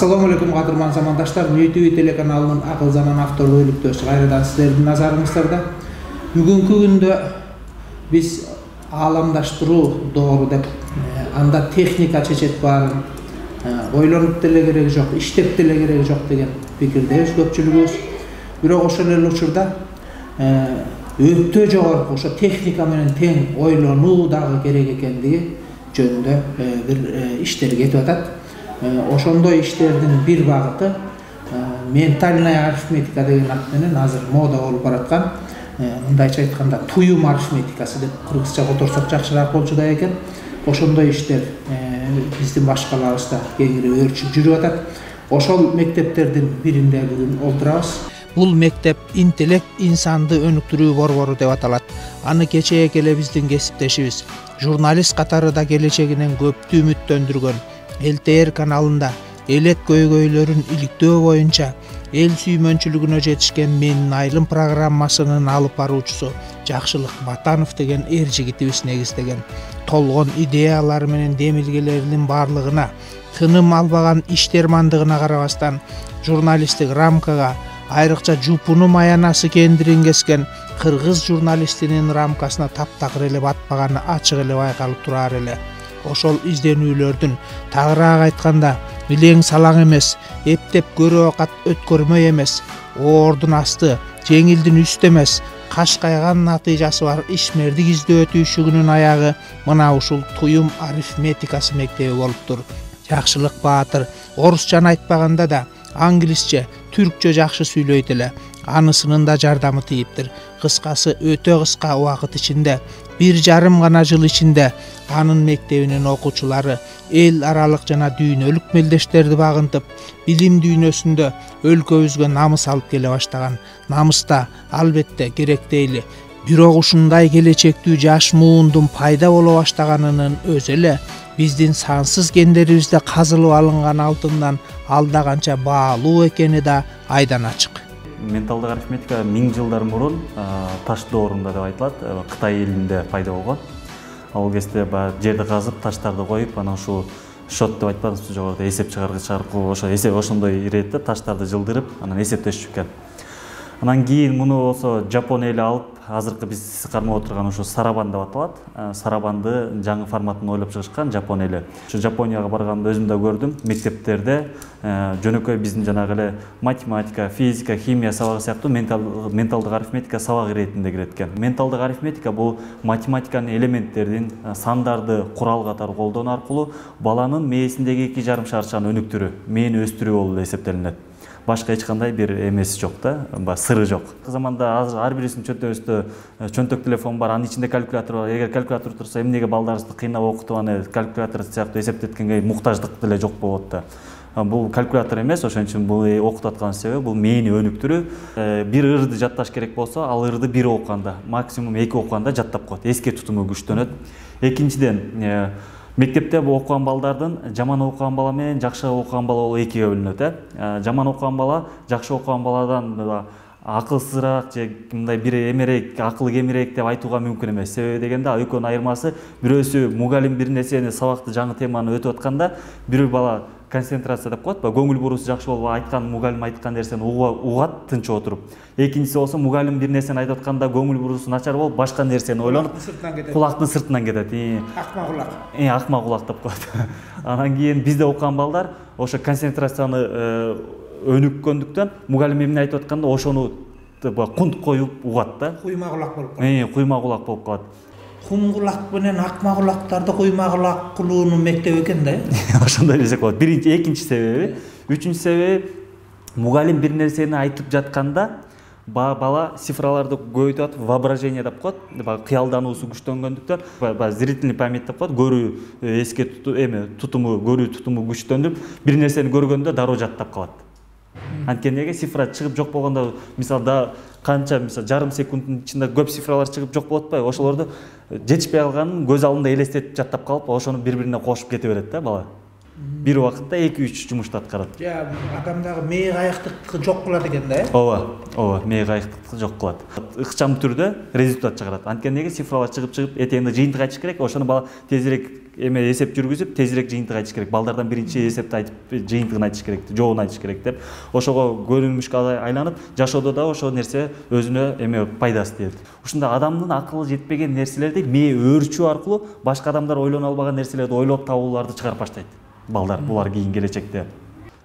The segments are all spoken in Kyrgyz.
Assalamu alaikum кадырман замандаштар. YouTube телеканалынын Акыл Заман авторлук иликтөөсү кайрадан сиздердин назарыңыздарда. Бүгүнкү күндө биз ааламдаштыруу доору деп анда техника чечет баарын ойлонуп деле кереги жок, иштеп деле кереги жок деген пикирдебиз көпчүлүгүбүз. Бирок ошол эле учурда өтө жогорку ошо техника менен тең ойлонуу дагы керек экендиги жөнүндө бир иштер кетип атат. Ошондой иштердин бир багыты ментальная арифметика деген ат менен азыр мода болуп бараткан, мындайча айтканда туюм арифметикасы деп кыргызча которсок жакшыраак болчудай экен. Ошондой иштер биздин башкаларыбызда кеңири өрчүп жүрүп атат. Ошол мектептердин биринде бүгүн олтурабыз. Бул мектеп интеллект инсанды өнүктүрүү борбору деп аталат. Аны кечээ эле биздин кесиптешибиз, журналист катары да келечегинен көптү үмүттөндүргөн ЛТР каналында элет көйгөйлөрүн иликтөө боюнча эл сүймөнчүлүгүнө жетишкен Менин айылым программасынын алып баруучусу Жакшылык Батанов деген эр жигитибиз негиздеген толгон идеялары менен демилгелеринин баардыгына тыным албаган иштермандыгына карабастан журналисттик рамкага айрыкча жупунум аянасы кендирин кескен кыргыз журналистинин рамкасына таптакыр эле батпаганы ачык эле байкалып турар эле. Ошол изденүүлөрдүн тагыраак айтканда илең салаң эмес, эптеп көрө акат өткөрмөй эмес, оордун асты, жеңилдин үстү эмес, кашкайган натыйжасы бар ишмердик издөө түйшүгүнүн аягы мына ушул туюм арифметикасы мектеби болуптур. Жакшылык Баатыр орусчаны айтпаганда да англисче, түркчө жакшы сүйлөйт эле. Анысынын да жардамы тийиптир. Кыскасы өтө кыска убакыт ичинде, 1,5 гана жыл ичинде анын мектебинин окуучулары эл аралык жана дүйнөлүк мелдештерди багынтып, билим дүйнөсүндө өлкөбүзгө намыс алып келе баштаган. Намыс да албетте керек дейли. Бирок ушундай келечектүү жаш муундун пайда боло баштаганынын өзү эле биздин сансыз кендерибизде казылып алынган алтындан алда канча баалуу экени да айдан ачык. Менталдык арифметика 1000 жылдар мурун таш доорунда деп айтылат, Кытай элинде пайда болгон. Ал кезде жерди казып, таштарды коюп, анан ушул шот деп айтпадыңызбы жогоруда эсеп чыгаргыч аркылуу ошондой иретте таштарды жылдырып, анан эсептешчү экен. Анан кийин муну болсо Жапон эли алып, азыркы биз кармап отурган ушу сарабан деп аталат. Сарабанды жаңы форматын ойлоп чыгышкан Жапон эли. Ушу Жапонияга барганда өзүм да көрдүм. Мектептерде жөнөкөй биздин жанагы эле математика, физика, химия сабагы сыяктуу менталдык арифметика сабак иретинде кирет экен. Менталдык арифметика бул математиканын элементтерин, сандарды курал катары колдонуу аркылуу баланын мээсиндеги 2,5 шарчаны өнүктүрүү, мээни өстүрүү болуп эсептелинет. Башка эч кандай бир эмеси жок да, сыры жок. Заманда азыр ар бирибиздин чөнтөгүбүздө чөнтөк телефон бар, анын ичинде калькулятор бар. Эгер калькулятор турса, эмнеге балдарыбызды кыйнап окутуп аны калькулятор сыяктуу эсептеткенге муктаждык деле жок болот да. Бул калькулятор эмес, ошон үчүн бул окутуп аткан себеби бул мээни өнүктүрүү. Бир ырды жатташ керек болсо, ал ырды бир окуганда, максимум 2 окуганда жаттап коет. Эске тутуму күчтөнөт. Экинчиден, мектепте окуган балдардын жаман окуган бала менен жакшы окуган бала болуп экиге бөлүнөт. Жаман окуган бала жакшы окуган баладан акылсызыраак же мындай бир эмерээк, акылы кемирээк деп айтууга мүмкүн эмес. Себеби дегенде экөөнүн айырмасы бирөөсү мугалим бир нерсени сабакты жаңы теманы өтүп атканда бир бала концентрация деп коет, көңүл буруусу жакшы болуп айткан мугалим айткан нерсени угат тынч отуруп. Экинчиси болсо мугалим бир нерсени айтып атканда көңүл буруусу начар болуп башка нерсени ойлонуп кулактын сыртынан кетет. Акма кулак. Акма кулак деп коет. Анан кийин бизде окуган балдар ошо концентрацияны өнүккөндүктөн мугалим эмне айтып атканда ошону кунт коюп угат да. Куйма кулак болуп калат. Куйма кулак болуп калат. Кум кулак менен акма кулактарды куйма кулак кылуунун мектеби экен да. Ошондой десек болот. Биринчи, экинчи себеби, үчүнчү себеби мугалим бир нерсени айтып жатканда бала цифраларды көбөйтүп атып, воображение деп коет, кыялдануусу күчтөнгөндүктөн, зрительный память деп коет, көрүү эске тутуму, көрүү тутуму күчтөнүп, бир нерсени көргөндө дароо жаттап калат. Анткени цифра чыгып жок болгондо, мисалда канча жарым секундтун ичинде көп цифралар чыгып жок болот атпайбы? Ошолорду жетишпей калганын көз алдында элестетип жаттап калып, ошону бири-бирине кошуп кете берет да бала. Бир убакытта 2-3 жумушту аткарат. Адамдагы мээ кайыктык жок кылат экен да, Ооба, мээ кайыктыкты жок кылат. Ыкчам түрдө результат чыгарат. Анткени цифралар чыгып этеңде жыйынтык айтыш керек. Ошону бала тезирээк эсеп жүргүзүп, тезирээк жыйынтык айтыш керек. Балдардан биринчи эсепти айтып, жыйынтыгын айтыш керек, жообун айтыш керек деп. Ошого көрүнүшкө айланып, жашоодо да ошол нерсе өзүнө пайдасы тиет. Ушунда адамдын акылы жетпеген нерселерди мээ өөрчүү аркылуу башка адамдар ойлоно албаган нерселерди ойлоп табууларды чыгарып баштайт. Балдар булар кийин келечекте.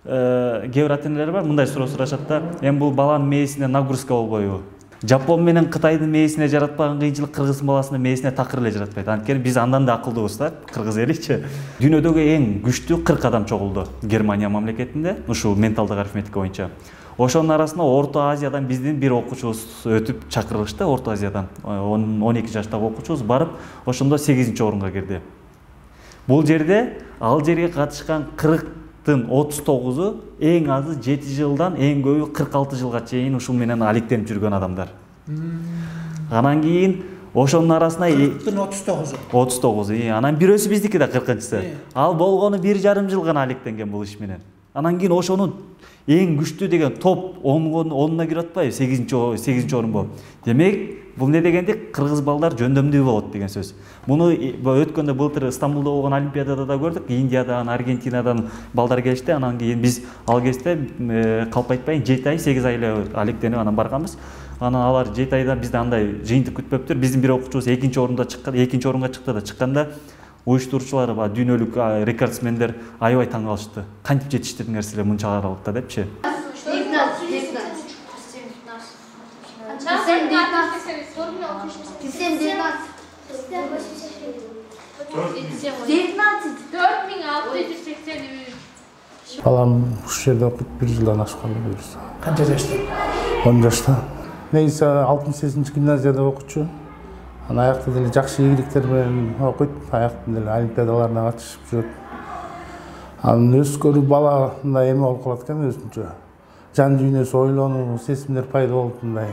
Кээ бир ата-энелер бар, мындай суроо сурашат да, эми бул баланын мээсине нагрузка болбойбу? Жапон менен Кытайдын мээсине жаратпаган кыйынчылык кыргыздын баласынын мээсине такыр эле жаратпайт. Анткени биз андан да акылдуубуз да, кыргыз эличи. Дүйнөдөгү эң күчтүү 40 адам чогулду Германия мамлекетинде, ушул менталдык арифметика боюнча. Ошонун арасында Орто Азиядан биздин бир окуучубуз өтүп чакырылышты, Орто Азиядан 12 жаштагы окуучубуз барып, ошондо 8-орунга кирди. Бул жерде ал жерге катышкан 40-тын 39-у эң азы 7 жылдан эң көбү 46 жылга чейин ушул менен алектенип жүргөн адамдар. Анан кийин ошонун арасында 40-тын 39-у. Анан бирөөсү биздики да 40-чысы. Ал болгону 1,5 жыл гана алектенген бул иш менен. Анан кийин ошонун эң күчтүү деген топ 10-на кирип атпайбы? 8-орун болуп. Демек, бул не дегенде кыргыз балдар жөндөмдүү болот деген сөз. Муну өткөндө былтыр Стамбулда болгон Олимпиадада да көрдүк. Индиядан, Аргентинадан балдар келишти. Анан кийин биз ал кезде калп айтпайын 7 ай, 8 ай эле алектенип анан барганбыз. Анан алар 7 айда бизде андай жыйынтык күтпөптүр. Биздин бир окуучубуз 2-орунга чыкты да, чыкканда уюштуруучулар, дүйнөлүк рекордсмендер аябай таң калышты. Кантип жетиштирдиңер силер мынча аралыкта депчи. 19. Балам ушу жерде окуйт, 1 жылдан ашкан буюрса. Канча жашта? 10 жашта. Нейсе 6-7 гимназияда окучу. Аны аякта деле жакшы ийгиликтер менен окуйт, аякта деле олимпиадаларына катышып жүрөт. Анын өскөрү бала мындай эме болуп калат экен өзүнчө. Жан дүйнөсү ойлонуу, сезимдер пайда болуп мындай.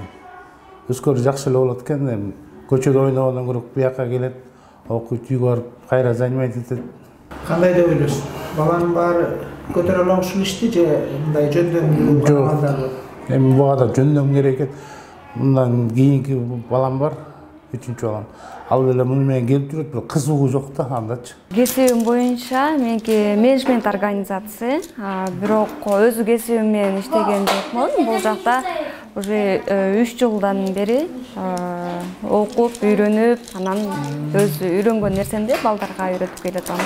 Өскөрү жакшы эле болот экен, эми көчөдө ойногондон көрө бияка келет, окуйт, үйгө барып кайра занимать этет. Кандай деп ойлойсуң? Баланын баары көтөрө ала ушул ишти же мындай жөндөмдүү балдар? Эми буга да жөндөм керек экен. Мындан кийинки балам бар, 3-чү балам. Ал деле муну менен келип жүрөт, бирок кызыгуу жок да андачы. Кесибим боюнча меники менеджмент организация, бирок өзү кесибим менен иштеген жокмун. Бул жакта уже 3 жылдан бери окуп, үйрөнүп, анан өзү үйрөнгөн нерсемди балдарга үйрөтүп келатам.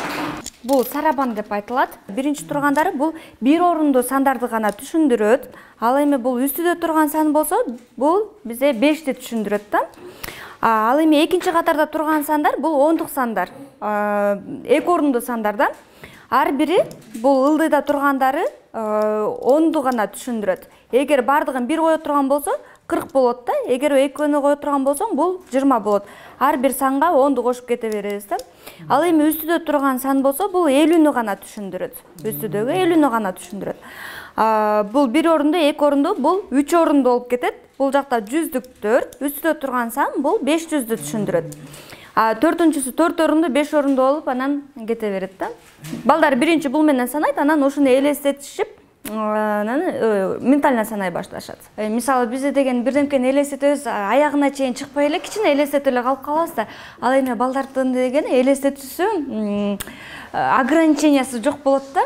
Бул сарабан деп айтылат. Биринчи тургандары бул 1 орундуу сандарды гана түшүндүрөт. Ал эми бул үстүдө турган сан болсо, бул бизде 5ти түшүндүрөт да. Ал эми экинчи катарда турган сандар бул ондук сандар. 2 орундуу сандардан ар бири бул ылдыйда тургандары онду гана түшүндүрөт. Эгер бардыгын 1 кое турган болсо 40 болот да. Эгер 2-нү кое турган болсоң бул 20 болот. Ар бир санга 10ду кошуп кете беребиз да. Ал эми үстүдө турган сан болсо бул 50-нү гана түшүндүрөт. Үстүдөгү 50-нү гана түшүндүрөт. Бул 1 орундуу, 2 орундуу, бул 3 орундуу болуп кетет. Бул жакта 100-4, үстүдө турган сан бул 500-дү түшүндүрөт. 4-нчүсү 4 орундуу, 5 орундуу болуп анан кете берет да. Балдар биринчи бул менен санайт, анан ушуну элестетишип, анан ментально санай башташат. Мисалы бизде деген бирдемкени элестетебиз, аягына чейин чыкпай эле кичине элестетип эле калып калабыз да. Ал эми балдардын дегени элестетүүсү ограничениясы жок болот да.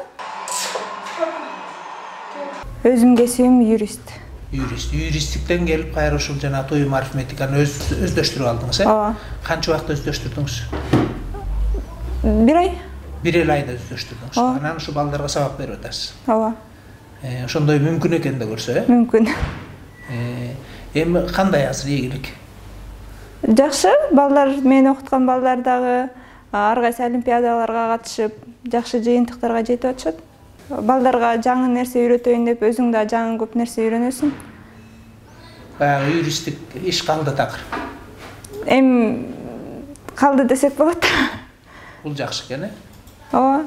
Өзүм кесибим юрист. Юристтиктен келип кайра ушул жана туюм арифметиканы өздөштүрүп алдыңыз, э? Ооба. Канча убакытта өздөштүрдүңүз? 1 ай. 1 айда өздөштүрдүңүз. Анан ушу балдарга сабак берип атасыз. Ооба. Ошондой мүмкүн экен да көрсө, э? Мүмкүн. Эми кандай азыр ийгилик? Жакшы, балдар мен окуткан балдар дагы ар кайсы олимпиадаларга катышып, жакшы жыйынтыктарга жетип атышат. Балдарга жаңы нерсе үйрөтөйүн деп өзүң да жаңы көп нерсе үйрөнөсүң. Баягы юристтик иш калды такыр. Эми калды десек болот. Бул жакшы экен, э? Ооба.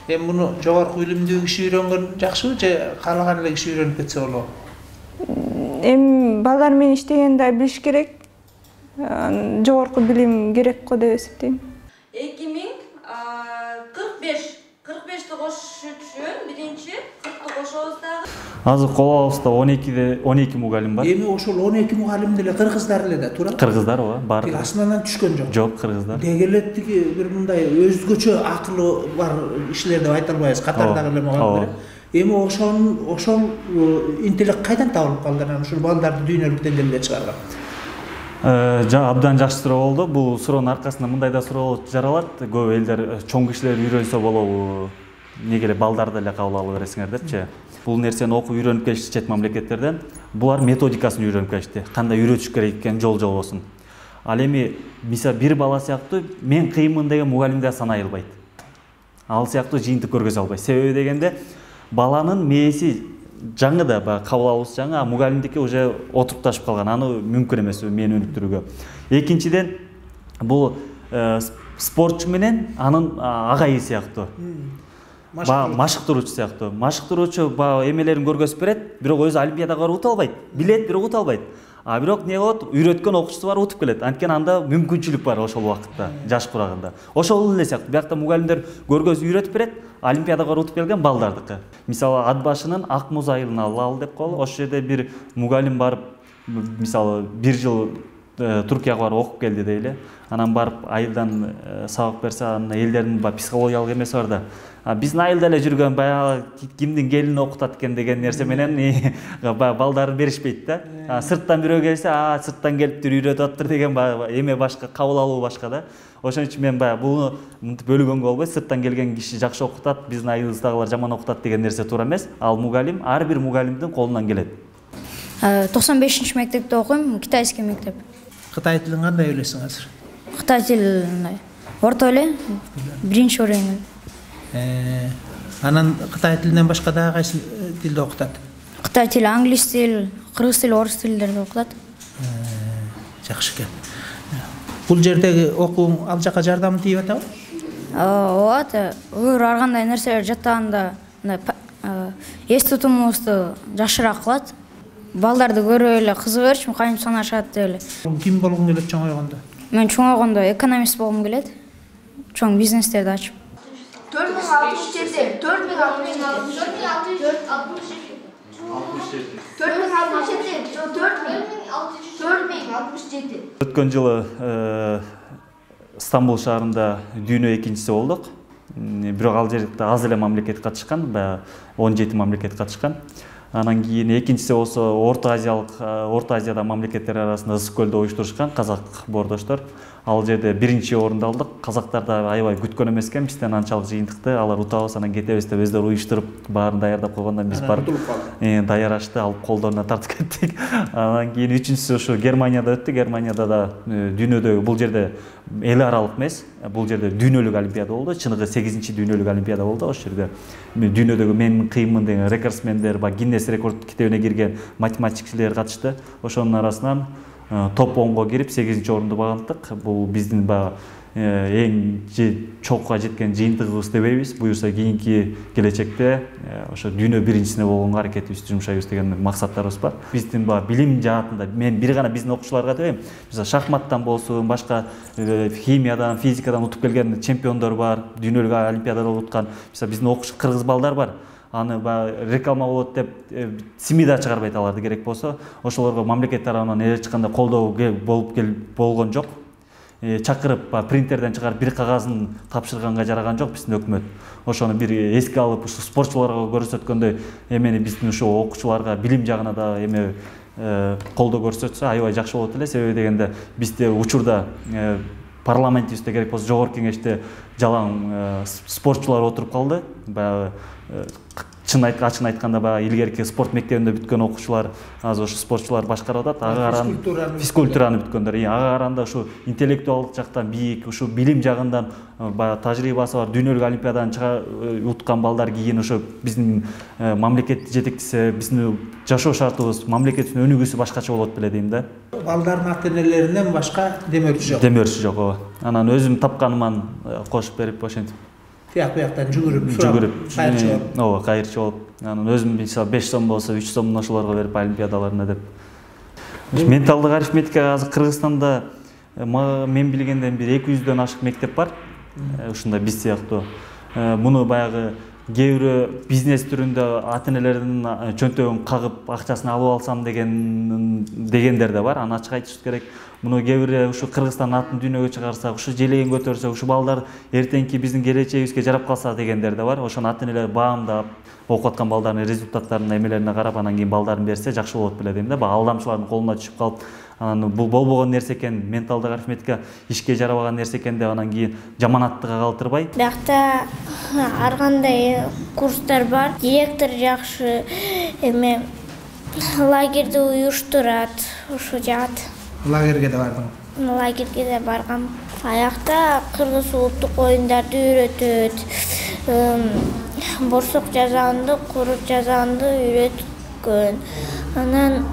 Эми муну жогорку билимдүү киши үйрөнгөн жакшыбы же каалаган эле киши үйрөнүп кетсе болобу? Эми балдар менен иштегенде билиш керек. Жогорку билим керек го деп эсептейм. 2045 кошуш үчүн биринчи 40 кошобуз дагы. Азыр колубузда 12 мугалим бар. Эми ошол 12 мугалим деле кыргыздар эле да туурабы? Кыргыздар ооба, бар. Астынан түшкөн жок. Жок, кыргыздар. Дегелеттиги бир мындай өзгөчө акылы бар кишилер деп айта албайбыз, катардагы эле мугалимдер. Эми ошол интеллект кайдан табылып калды? Анан ушул балдарды дүйнөлүк деңгээлге чыгарган. Абдан жакшы суроо болду. Бул суроонун аркасында мындай да суроо жаралат. Көп элдер чоң кишилер үйрөнсө болобу, неге эле балдарды эле кабыл ала бересиңер депчи. Бул нерсени окуп үйрөнүп келишти чет мамлекеттерден. Булар методикасын үйрөнүп келишти. Кандай үйрөтүш керек экен жол-жолбосун. Ал эми мисалы бир бала сыяктуу мен кыйынмын деген мугалимдер санай албайт. Ал сыяктуу жыйынтык көргөзө албайт. Себеби дегенде баланын мээси жаңы да кабыл алуусу жаңы, а мугалимдики уже отурупташып калган. Аны мүмкүн эмес мени өнүктүрүүгө. Экинчиден бул спортчу менен анын агайы сыяктуу. Машыктыруучу сыяктуу. Машыктыруучу эмелерин көргөзүп берет, бирок өзү олимпиадага барып ута албайт. Билет, бирок ута албайт. А бирок не болот? Үйрөткөн окуучусу бар, утуп келет. Анткени анда мүмкүнчүлүк бар ошол убакытта, жаш курагында. Ошол эле сыяктуу. Биякта мугалимдер көргөзүп үйрөтүп берет, олимпиадага барып утуп келген балдардыкы. Мисалы ат башынын ак муз айылын ал деп коелу. Ошол жерде бир мугалим барып, мисалы 1 жыл Туркияга барып окуп келди дейли. Анан барып айылдан сабак берсе, анын элдердин психологиялык эмеси бар да. Биздин айылда эле жүргөн баягы кимдин келини окутат экен деген нерсе менен балдарды беришпейт да. Сырттан бирөө келсе, сырттан келиптир, үйрөтүп атыптыр деген эме башка, кабыл алуу башка да. Ошон үчүн мен буну бөлгөнгө болбойт. Сырттан келген киши жакшы окутат, биздин айылыбыздагылар жаман окутат деген нерсе туура эмес. Ал мугалим ар бир мугалимдин колунан келет. 95 мектепте окуйм, китайский мектеп. Кытай тилин кандай билесиң азыр? Кытай тилин орто эле, биринчи уровень. Анан кытай тилинен башка дагы кайсы тилде окутат? Кытай тили, англис тил, кыргыз тили, орус тилдерде окутат. Жакшы экен. Бул жердеги окууң ал жака жардам тийип атабы? Ооба, ар кандай нерселер жаттаганда эс тутумубузду жакшыраак кылат. Балдарды көрүп эле кызыгып, кайым санашат деп эле. Ким болгуң келет чоңойгондо? Мен чоңойгондо экономист болгум келет. Чоң бизнестерди ачып. 4667. Өткөн жылы Стамбул шаарында дүйнө экинчиси болдук. Бирок ал жерде аз эле мамлекет катышкан, 17 мамлекет катышкан. Анан кийин экинчиси болсо Орто Азияда мамлекеттер арасында Ысык көлдө уюштурушкан казак боордоштор. Ал жерде биринчи орунду алдык. Казактар да аябай күткөн эмес экен, бизден анчалык жыйынтыкты. Алар утабыз, анан кетебиз деп өздөрү уюштуруп, баарын даярдап койгондон биз барып даярашты, алып колдоруна тартып кеттик. Анан кийин үчүнчүсү ушу Германияда өттү. Германияда да дүйнөдөгү бул жерде эл аралык эмес, бул жерде дүйнөлүк олимпиада болду. Чыныгы 8-чи дүйнөлүк олимпиада болду. Ошол жерде дүйнөдөгү мен кыйынмын деген рекордсмендер, Гиннес рекорд китебине кирген математикчилер катышты. Ошонун арасынан топ 10го кирип 8-чи орунду багындык. Бул биздин эң чокка жеткен жыйынтыгыбыз дебейбиз. Буюрса кийинки келечекте ошо дүйнө биринчисине болгонго аракетибизди жумшайбыз деген максаттарыбыз бар. Биздин билим жаатында мен бир гана биздин окуучуларга дебейм. Мисалы шахматтан болсун, башка химиядан, физикадан утуп келген чемпиондор бар, дүйнөлүк олимпиадада уткан. Мисалы биздин окуучу кыргыз балдар бар. Аны реклама болот деп СМИда чыгарбайт аларды керек болсо, ошолорго мамлекет тарабынан эч кандай колдоо болгон жок. Чакырып принтерден чыгарып бир кагазын тапшырганга жараган жок биздин өкмөт. Ошону бир эске алып, ушу спортчуларга көрсөткөндөй эмени биздин ушу окуучуларга билим жагына да эме колдоо көрсөтсө аябай жакшы болот эле. Себеби дегенде бизде учурда парламентибизде керек болсо жогорку кеңеште жалаң спортчулар отуруп калды. Ачын айтканда илгерки спорт мектебинде бүткөн окуучулар азыр ошо спортчулар башкарып атат. Ага каран физкультураны бүткөндөр. Ага каранда ушу интеллектуалдык жактан бийик, ушу билим жагынан тажрыйбасы бар дүйнөлүк олимпиададан уткан балдар кийин ошо биздин мамлекет жетекчиси, биздин жашоо шартыбыз, мамлекеттин өнүгүүсү башкача болот беле дейм да. Балдардын ата-энелеринен башка демөөрчү жок. Демөөрчү жок, ооба. Анан өзүм тапканыман кошуп берип ошентип Тияк-буяктан жүгүрүп, кайырчы болуп. Ооба, кайырчы болуп. Анан өзүм мисалы 5 сом болсо 3 сомун ошолорго берип олимпиадаларына деп. Менталдык арифметика азыр Кыргызстанда мен билгенден бир 200дөн ашык мектеп бар. Ушундай биз сыяктуу. Муну баягы кээ бирөө бизнес түрүндө ата энелердин чөнтөгүн кагып акчасын алып алсам дегендер да бар. Аны ачык айтыш керек. Муну кээ бирөө ушу Кыргызстан атын дүйнөгө чыгарсак, ушу желегин көтөрсөк, ушу балдар эртеңки биздин келечегибизге жарап калса дегендер да бар. Ошону ата энелер баамдап, окуп аткан балдардын результаттарына, эмелерине карап, анан кийин балдарын берсе жакшы болот беле дейм да. Баягы алдамчылардын колуна түшүп калып, анан бул болбогон нерсе экен, менталдык арифметика ишке жарабаган нерсе экен деп анан кийин жаманаттыкка калтырбай. Биякта ар кандай курстар бар. Директор жакшы эме лагерди уюштурат, ушу жаат. Лагерге да бардың? Лагерге да баргам. Аякта кыргыз улуттук оюндарды үйрөтөт. Борсок жазаанды, курут жазаанды үйрөткөн. Анан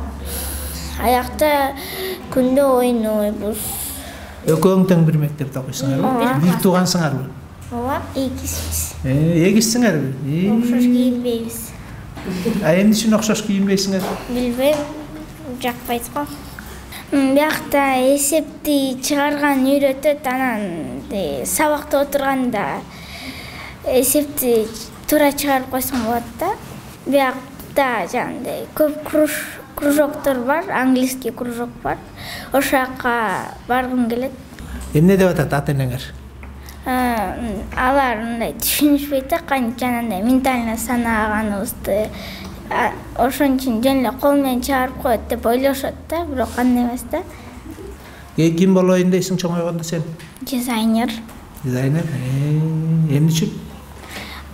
аякта күндө ойнойбуз. Экөөң тең бир мектепте окуйсуңарбы? Бир туугансыңарбы? Ооба, эгизбиз. Эгизсиңерби? Окшош кийинбейбиз. Эмне үчүн окшош кийинбейсиңер? Билбейм, жакпайт го. Биякта эсепти чыгарган үйрөтөт, анан сабакта отурганда эсепти туура чыгарып койсоң болот да. Биякта жандай көп кружоктор бар, английский кружок бар. Ошол жака баргым келет. Эмне деп атат ата энеңер? Алар мындай түшүнүшпөйт да, кантип жанагындай ментально санаганыбызды. Ошон үчүн жөн эле кол менен чыгарып коет деп ойлошот да, бирок андай эмес да. Ким болоюн дейсиң чоңойгондо сен? Дизайнер. Дизайнер? Эмне үчүн?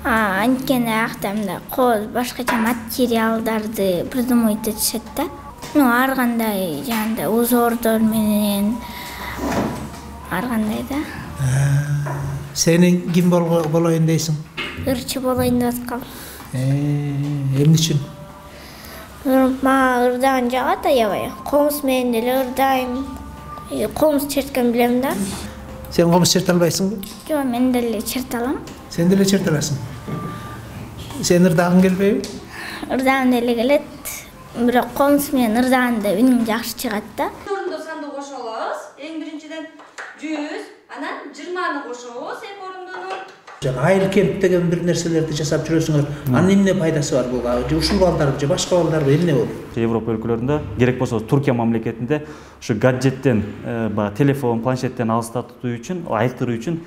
Анткени аякта мындай кооз башкача материалдарды придумать этишет да. Ар кандай жандай узордор менен ар кандай да. Сени ким болоюн дейсиң? Ырчы болоюн деп аткам. Эмне үчүн? Мага ырдаган жагат аябай. Комуз менен деле ырдайм. Комуз черткен билем да. Сен комуз черте албайсыңбы? Жок, мен деле черте алам. Сен деле черте аласың. Сен ырдагың келбейби? Ырдагым деле келет. Бирок комуз менен ырдаганда үнүм жакшы чыгат да. Орунду санды кошо алабыз. Эң биринчиден 100, анан 20-ны кошобуз эки орундуну. Айыл кемп деген бир нерселерди жасап жүрөсүңөр. Анын эмне пайдасы бар буга? Ушул балдарбы же башка балдарбы эмне болот? Европа өлкөлөрүндө, керек болсо Туркия мамлекетинде ушу гаджеттен, телефон, планшеттен алыстатуу үчүн, айыктыруу үчүн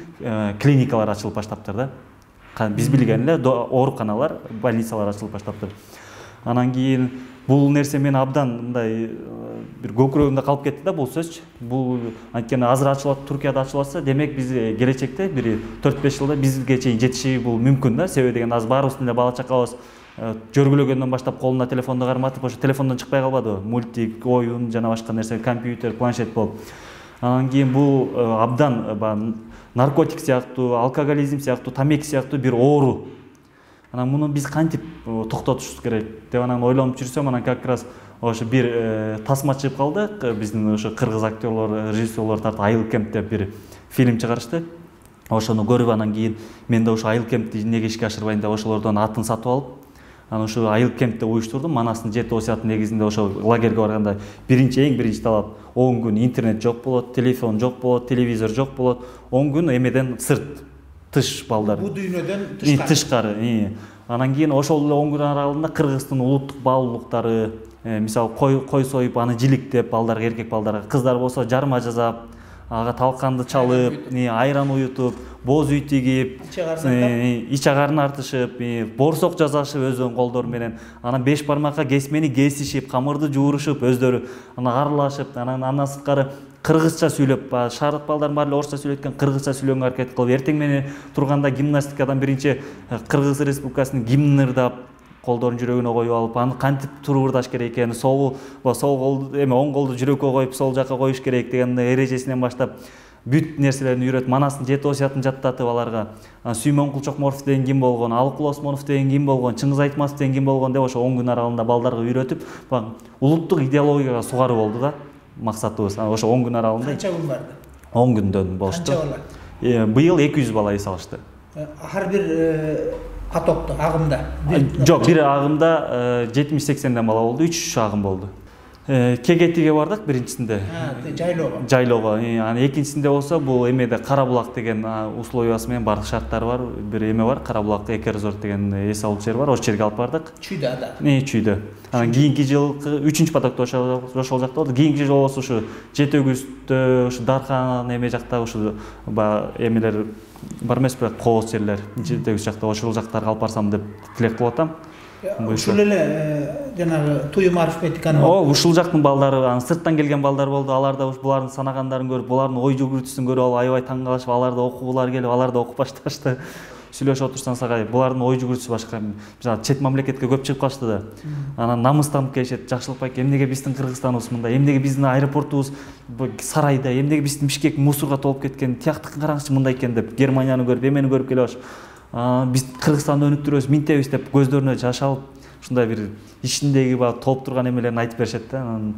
клиникалар ачылып баштаптыр да. Биз билген эле ооруканалар, больницалар ачылып баштаптыр. Анан кийин бул нерсе мени абдан мындай бир көкүрөгүмдө калып кетти да бул сөзчү. Бул анткени азыр ачылат, Туркияда ачылатса, демек биз келечекте бир 4-5 жылда бизге чейин жетиши бул мүмкүн да. Себеби деген аз баарыбыздын эле бала чакабыз жөргүлөгөндөн баштап колуна телефонду карматып, ошо телефондон чыкпай калбадыбы? Мультик, оюн жана башка нерсе, компьютер, планшет болуп. Анан кийин бул абдан наркотик сыяктуу, алкоголизм сыяктуу, тамеки сыяктуу бир оору. Анан муну биз кантип токтотушубуз керек деп анан ойлонуп жүрсөм, анан как раз ошо бир тасма чыгып калды. Биздин ошо кыргыз актерлор, режиссерлор тарта Айыл кемп деп бир фильм чыгарышты. Ошону көрүп анан кийин мен да ошо Айыл кемпти неге ишке ашырбайын деп ошолордон атын сатып алып, анан ошо Айыл кемпти уюштурдум. Манастын 7 осуяты негизинде ошо лагерге барганда эң биринчи талап 10 күн интернет жок болот, телефон жок болот, телевизор жок болот. 10 күн эмеден сырт, тыш балдар. Бул дүйнөдөн тышкары. Анан кийин ошол эле 10 күн аралыгында Кыргыздын улуттук баалуулуктары, мисалы кой союп, аны жиликтеп, балдарга, эркек балдарга, кыздар болсо жарма жасап, ага талканды чалып, айран уютуп, боз үй тигип, ич агарын артышып, борсок жасашып өздөрүнүн колдору менен, анан 5 бармакка кесмени кесишип, камырды жуурушуп, өздөрү анан аралашып, анан сырткары кыргызча сүйлөп, шаардык балдардын баары эле орусча сүйлөйт экен, кыргызча сүйлөгөнгө аракет кылып, эртең менен турганда гимнастикадан биринчи Кыргыз Республикасынын гимнин ырдап, колдорун жүрөгүнө коюп алып, аны кантип туруп ырдаш керек экени, оң колду жүрөккө коюп, сол жака коюш керек деген эрежесинен баштап бүт нерселерин үйрөтүп, Манастын 7 осуятын жаттатып аларга. Сүймөн Кулчокморов деген ким болгон, Алыкул Осмонов деген ким болгон, Чыңгыз Айтматов деген ким болгон деп ошо 10 күн аралыгында балдарга үйрөтүп, улуттук идеологияга сугаруу болду да максатыбыз. Ошо 10 күн аралыгында. Канча күн барды? 10 күндөн болушту. Канча бала? Быйыл 200 бала эс алышты. Ар бир потокто, агымда? Жок, бир агымда 70-80ден бала болду, 3 агым болду. Кегетиге бардык биринчисинде. Жайлоого. Анан экинчисинде болсо бул эмеде Карабулак деген условиясы менен бардык шарттары бар. Бир эме бар, Карабулак экорезорт деген эс алуу жер бар. Ошол жерге алып бардык. Чүйдө да. Чүйдө. Анан кийинки жылкы 3-чү потокто ошол жакта болду. Кийинки жыл болсо ушу Жети өгүздө, ушу Дархан эме жакта ушу эмелер бар эмеспи, кооз жерлер. Жети өгүз жакта ошол жактарга алып барсам деп тилек кылып атам. Ушул эле жанагы туюм арифметиканы. Ушул жактын балдары, сырттан келген балдар болду. Алар да булардын санагандарын көрүп, булардын ой жүгүртүүсүн көрүп алып аябай таң калышып, алар да окугулары келип, алар да окуп башташты. Сүйлөшүп отурсаң сага булардын ой жүгүртүүсү башка. Мисалы чет мамлекетке көп чыгып калышты да. Анан намыстанып келишет, жакшылык байке, эмнеге биздин Кыргызстаныбыз мындай, эмнеге биздин аэропортубуз сарайда, эмнеге биздин Бишкек мусорго толуп кеткен, тияктыкын караңызчы мындай экен деп, Германияны көрүп, эмени көрүп келип алышып, биз Кыргызстанды өнүктүрөбүз, минтебиз деп көздөрүнө жаш алып, ушундай бир ичиндеги толуп турган эмелерин айтып беришет да. Анан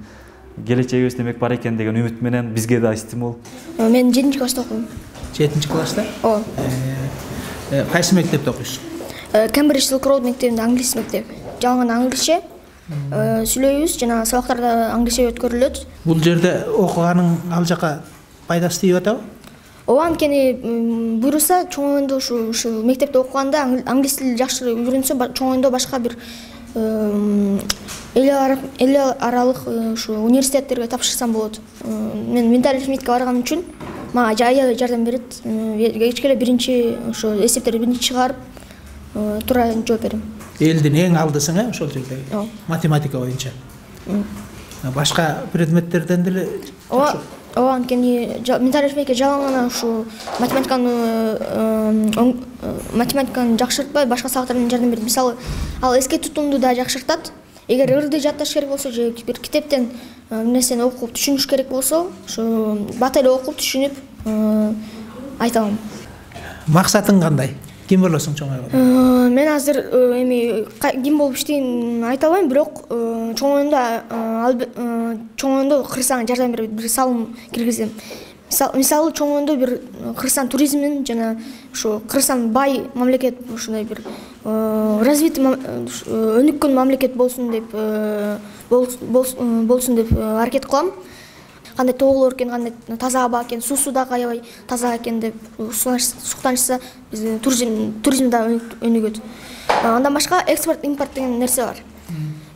келечегибиз демек бар экен деген үмүт менен бизге да стимул. Мен 7-класста окуйм. 7-класста? Ооба. Кайсы мектепте окуйсуң? Кембридж Silk Road мектебинде англис мектеп. Жалган англисче. Сүйлөйбүз, жана сабактарда англисче өткөрүлөт. Бул жерде окуганың ал жака пайдасы тийип атабы? Ооба, анткени буюрса чоңоюндо ушу мектепте окуганда англис тили жакшы үйрөнсө, чоңоюндо башка бир эл аралык ушу университеттерге тапшырсам болот. Мен менталь арифметика барган үчүн мага аябай жардам берет. Кечке эле биринчи ушу эсептерди биринчи чыгарып, туура жооп берем. Элдин эң алдысың, ошол жерде. Математика боюнча. Башка предметтерден деле Ооба, анткени менталь арифметика жалаң гана ушу математиканы жакшыртпай, башка сабактардан жардам берет. Мисалы, ал эске тутумду да жакшыртат. Эгер ырды жатташ керек болсо же бир китептен нерсени окуп түшүнүш керек болсо, ушу бат эле окуп түшүнүп айта алам. Максатың кандай? Ким болосуң чоңойгондо? Мен азыр эми ким болуп иштейин айта албайм, бирок чоңоюндо Кыргызстанга жардам берип бир салым киргизем. Мисалы чоңоюндо бир Кыргызстан туризмин жана ушу Кыргызстан бай мамлекет, ушундай бир развитый өнүккөн мамлекет болсун деп аракет кылам. Кандай тоолор экен, кандай таза аба экен, суусу дагы аябай таза экен деп суктанышса, биздин туризм да өнүгөт. Андан башка экспорт, импорт деген нерсе бар.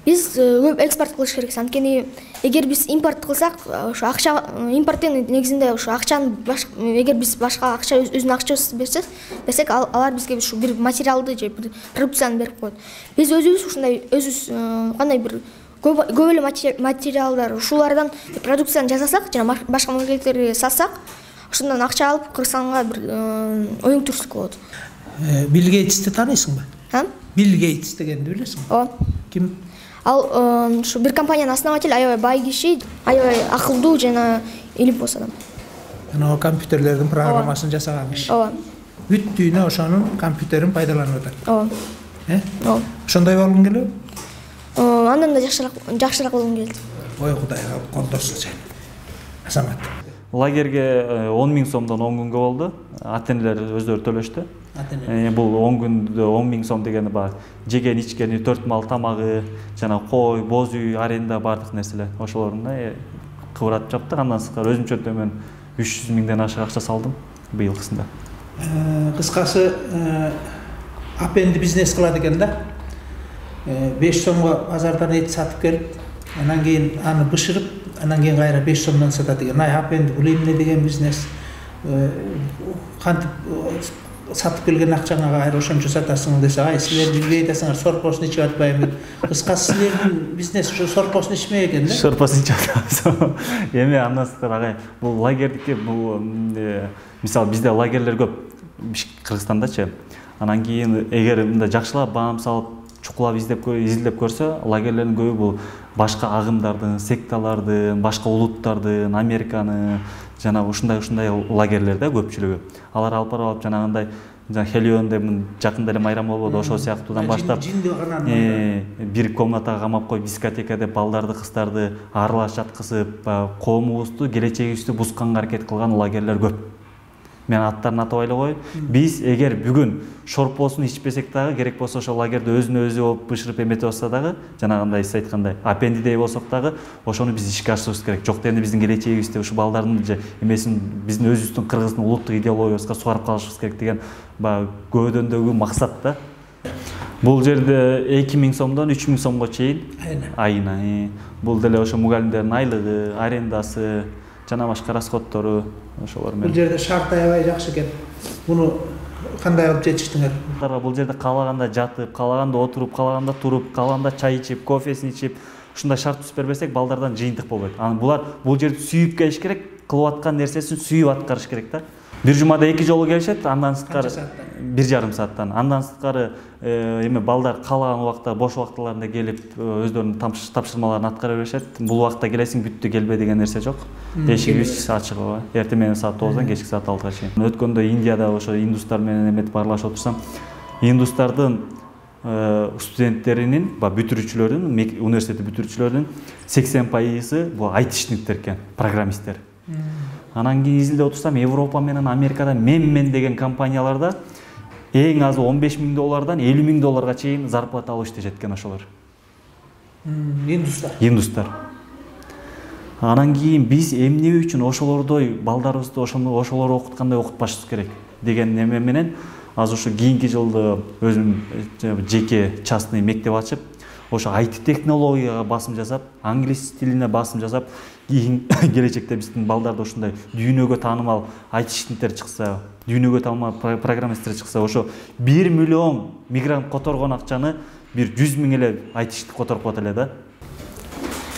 Биз көп экспорт кылыш керекпиз. Анткени эгер биз импорт кылсак, ошо акча импорттун негизинде ошо акчаны эгер биз башка акча өзүнүн акчабызды берсек, алар бизге ушу бир материалды же бир продукцияны берип коет. Биз өзүбүз ушундай кандай бир көп эле материалдар, ушулардан продукцияны жасасак, жана башка мамлекеттерге сатсак, ошондон акча алып Кыргызстанга бир оңтүрүштүк болот. Билл Гейтсти таанысыңбы? Билл Гейтс дегенди билесиңби? Ооба. Ким? Ал ушу бир компаниянын основатель, аябай бай киши, аябай акылдуу жана илимпоз адам. Анан компьютерлердин программасын жасаган киши. Ооба. Бүт дүйнө ошонун компьютерин пайдаланып атат. Ооба. Ооба. Ошондой болгуң келеби? Андан да жакшыраак болгум келет. Ой Кудайга колдосун сени. Азамат. Лагерге 10.000 сомдон 10 күнгө болду. Ата-энелер өздөрү төлөштү. Бул 10 күндө 10.000 сом дегени бар. Жеген, ичкени, 4 мал тамагы, жана кой, боз үй, аренда бардык нерселер. Ошолорун кыбыратып жаптык. Андан сырткары өзүмчө мен 300.000ден ашык акча салдым быйылкысында. Кыскасы апенди бизнес кылат экен да. 5 сомго базардан эт сатып келип, анан кийин аны бышырып, анан кийин кайра 5 сомдон сатат экен. Апенди бул эмне деген бизнес? Кантип сатып келген акчаңа кайра ошончо сатасың десе, силер билбей атасыңар, сорпосын ичип атпайбы? Кыскасы силердин бизнес ушу сорпосын ичмек экен да? Сорпосын ичип атабыз. Эми андан сырткары бул лагердики, бул мисалы бизде лагерлер көп Кыргызстандачы. Анан кийин эгер мындай жакшылап баам салып чукулап изилдеп көрсө, лагерлердин көбү бул башка агымдардын, секталардын, башка улуттардын, Американы жана ушундай лагерлер да көпчүлүгү. Алар алып барып жанагындай Хелион деп жакында эле майрам болбоду, ошол сыяктуудан баштап бир комнатага камап коюп, дискотека деп балдарды, кыздарды аралаш жаткызып, коомубузду, келечегибизди бусканга аракет кылган лагерлер көп. мен аттарын атабай эле коеюн. Биз эгер бүгүн шорпосун ичпесек дагы, керек болсо ошол лагерде өзүнө өзү болуп бышырып эметип атса дагы, жанагындай сиз айткандай апендидей болсок дагы, ошону биз ишке ашырыбыз керек. Жок дегенде биздин келечегибизде ушу балдардын же эмесин биздин өзүбүздүн Кыргыздын улуттук идеологиясыбызга сугарып калышыбыз керек деген баягы көбөдөндөгү максат да. Бул жерде 2000 сомдон 3000 сомго чейин айына. Бул деле ошо мугалимдердин айлыгы, арендасы, жана башка расходтору ошолор менен. Бул жерде шарт аябай жакшы экен. Муну кандай кылып жетиштиңер? Бул жерде каалаганда жатып, каалаганда отуруп, каалаганда туруп, каалаганда чай ичип, кофесин ичип, ушундай шарт түзүп бербесек, балдардан жыйынтык болбойт. Анан булар бул жерди сүйүп келиш керек, кылып аткан нерсесин сүйүп аткарыш керек да. Бир жумада 2 жолу келишет, андан сырткары 1,5 сааттан. Андан сырткары эме балдар каалаган убакта, бош убактыларында келип өздөрүнүн тапшырмаларын аткара беришет. Бул убакта келесиң, бүттү, келбе деген нерсе жок. Эшигибиз ачык ооба. Эртең менен саат 9-дан кечки саат 6-га чейин. Өткөндө Индияда ошо индустар менен эметип аралашып отурсам, индустардын студенттеринин, бүтүрүүчүлөрүнүн, университетти бүтүрүүчүлөрүнүн 80% бул айтишниктер экен, программисттер. Анан кийин изилдеп отурсам, Европа менен Америкада мен деген компанияларда эң азы $15,000 $50,000 чейин зарплата алып иштешет экен ошолор. Индустар. Анан кийин биз эмне үчүн ошолордой балдарыбызды ошолор окуткандай окутпашыбыз керек деген неме менен азыр ушу кийинки жылды өзүм жеке частный мектеп ачып, ошо IT технологияга басым жасап, англис тилине басым жасап, кийин келечекте биздин балдарда ушундай дүйнөгө таанымал айтишниктер чыкса, дүйнөгө таанымал программисттер чыкса, ошо 1 миллион мигрант которгон акчаны бир 100,000 эле айтишник которуп коет эле да.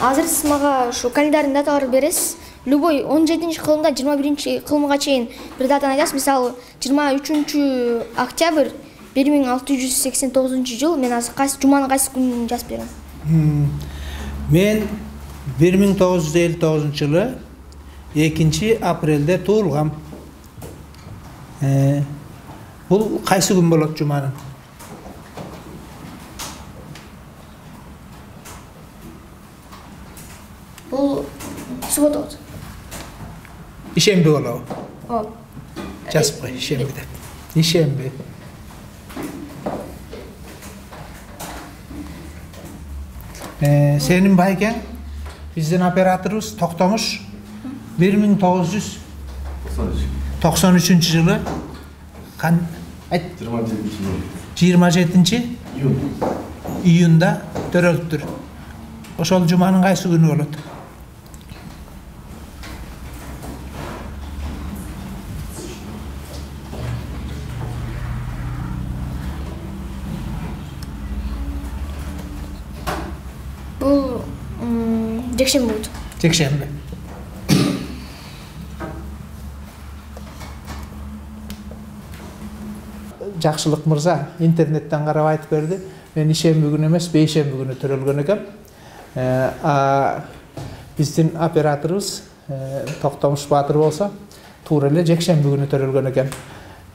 Азыр сиз мага ушу календардын даталарын бересиз. Любой 17-кылымдан 21-кылымга чейин бир датаны айтасыз. Мисалы 23 октябрь 1689 жыл. Мен азыр кайсы жуманын кайсы күнүн жазып берем? Мен 1959 жылы 2 апрелде туулгам. Бул кайсы күн болот жуманын? Бул суббота болот. Ишемби болобу? Ооба. Жазып кой, ишемби деп. Ишемби. Сенин байкең биздин операторубуз Токтомуш 1993 жылы 27 июнда төрөлүптүр. Ошол жуманын кайсы күнү болот? Бул жекшемби болот. Жекшемби. Жакшылык мырза интернеттен карап айтып берди. Мен ишемби күнү эмес, бейшемби күнү төрөлгөн экем. Биздин операторубуз Токтомуш Баатыр болсо, туура эле жекшемби күнү төрөлгөн экен.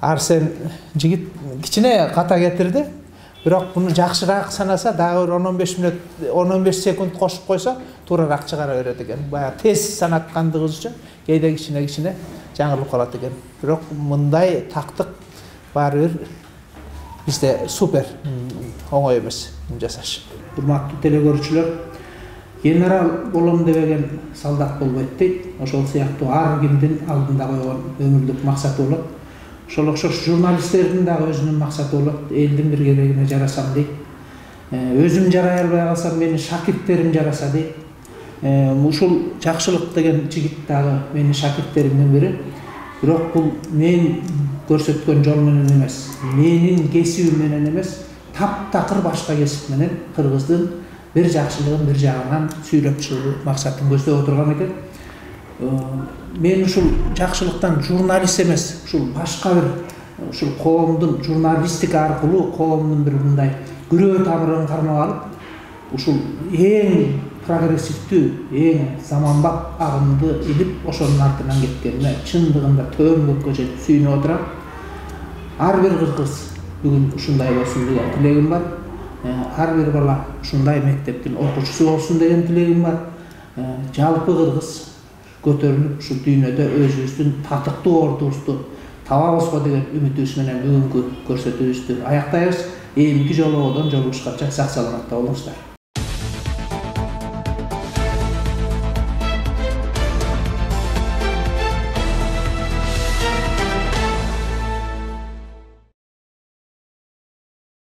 Арсен жигит кичине ката кетирди. Бирок буну жакшыраак санаса, дагы 15 мүнөт, 15 секунд кошуп койсо, туурараак чыгара берет экен. Баягы тез санаткандыгыбызча, кээде кичине жаңылып калат экен. Бирок мындай тактык баары бир бизде супер оңой эмес жасаш. Урматтуу телекөрүүчүлөр, генерал болом дебеген солдат болбойт дейт. Ошол сыяктуу ар кимдин алдында койгон өмүрлүк максаты болот. Ошол окшош журналисттердин дагы өзүнүн максаты болот. Элдин бир керегине жарасам дейт. Өзүм жарай албай калсам, менин шакирттерим жараса дейт. Ушул жакшылык деген жигит дагы менин шакирттеримдин бири. Бирок бул мен көрсөткөн жол менен эмес, менин кесибим менен эмес, таптакыр башка кесип менен Кыргыздын бир жакшылыгын бир жагынан сүйлөп чыгуу максатын көздөп отурган экен. Мен ушул жакшылыктан журналист эмес, ушул башка бир ушул коомдун журналистика аркылуу коомдун бир мындай күрөө тамырын кармап алып, ушул эң прогрессивдүү, эң заманбап агымды илип, ошонун артынан кеткенине чындыгында төөн көккө жетип сүйүнүп отурам. Ар бир кыргыз бүгүн ушундай болсун деген тилегим бар. Ар бир бала ушундай мектептин окуучусу болсун деген тилегим бар. Жалпы кыргыз көтөрүлүп ушул дүйнөдө өзүбүздүн татыктуу ордубузду табабыз го деген үмүтүбүз менен бүгүнкү көрсөтүүбүздү аяктайбыз. Эмки жолуодон жолугушканча сак саламатта болуңуздар.